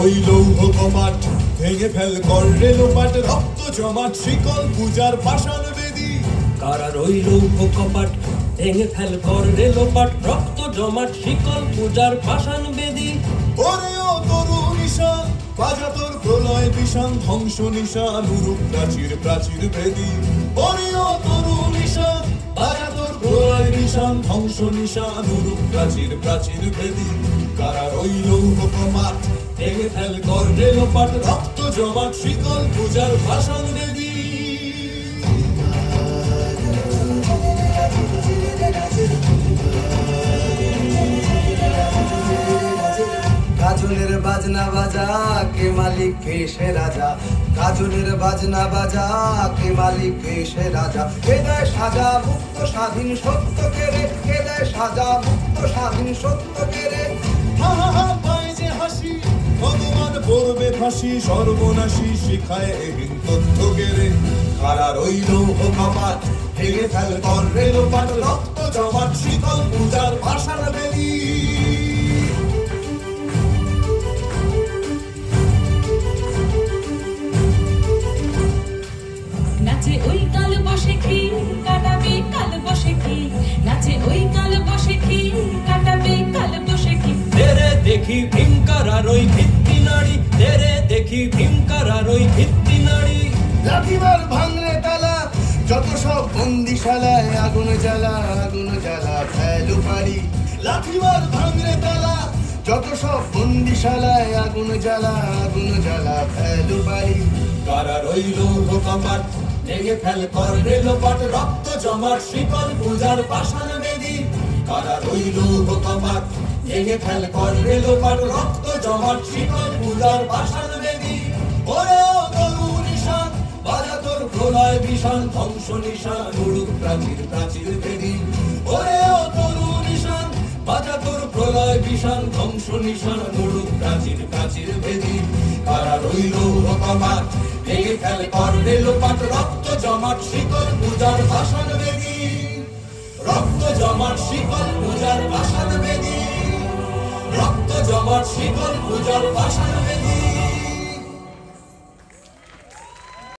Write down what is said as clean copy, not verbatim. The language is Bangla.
ওই লৌহ কপাট ভেঙে ফেল কর রে লোপাট, রক্ত জমাট শিকল পূজার পাষাণ বেদী। কারার ওই লৌহ কপাট ভেঙে ফেল কর রে লোপাট, রক্ত জমাট শিকল পূজার পাষাণ বেদী। ওরে ও তরু নিশান বাজা তোর প্রলয় বিষান, ধ্বংস নিশান উরুপ প্রাচীর প্রাচীর ভেদী। ওরে ও তরু নিশান বাজা তোর প্রলয় বিষান, ধ্বংস নিশান উরুপ প্রাচীর প্রাচীর ভেদী। কারার ওই লৌহ কপাট ভেঙে ফেল কর রে লোপাট, রক্ত জমাট শিকল পূজার পাষাণ বেদী। গাজনের বাজনা বাজা কে মালিক কে সে রাজা, গাজনের বাজনা বাজা কে মালিক কে সে রাজা। কে দেয় সাজা মুক্ত স্বাধীন সত্য কেড়ে, কে দেয় সাজা মুক্ত স্বাধীন সত্য কেড়ে। হা হা হা পায় যে হাসি ভগবান পড়বে ফাঁসি, সর্বনাশী শিখায় এহীন তথ্য কেড়ে। কারার ওই লৌহ কপাট ভেঙে ফেল কর রে লোপাট, রক্ত জমাট শিকল পূজার পাষাণ বেদী। নাচে ওই কাল বসে কি কাটাবে কাল বসে কি, নাচে ওই কাল বসে কি কাটাবে কাল বসে কি। তেরে দেখি ভীমকারার ওই ভিত্তি নাড়ি, তেরে দেখি ভীমকারার ওই ভিত্তি নাড়ি। লাঠিমার ভাঙরে তালা যত সব বন্দিশালায়, আগুন জ্বালা আগুন জ্বালা ফেলু পারি। লাঠিমার ভাঙরে তালা যত সব বন্দিশালায়, আগুন জ্বালা আগুন জ্বালা ফেলু পারি। কারার ওই লৌহ কপাট ভেঙে ফেল কর রে লোপাট, রক্ত জমাট শিকল পূজার পাষাণ বেদী। কারার ওই লৌহ কপাট ভেঙে ফেল কর রে লোপাট, রক্ত জমাট শিকল পূজার পাষাণ বেদী। ওরে ও তরু নিশান বাজা তোর প্রলয় বিষান, ধ্বংস নিশান উড়ুক প্রাচীর প্রাচীর ভেদী। ওরে ও তরু নিশান বাজা তোর প্রলয় বিষান, ধ্বংস নিশান উড়ুক প্রাচীর প্রাচীর ভেদী। কারার ওই লৌহ কপাট ভেঙে ফেল কর রে লোপাট, রক্ত জমাট শিকল পূজার পাষাণ বেদী। রক্ত জমাট শিকল পূজার পাষাণ বেদী, রক্ত জমাট শিকল পূজার পাষাণ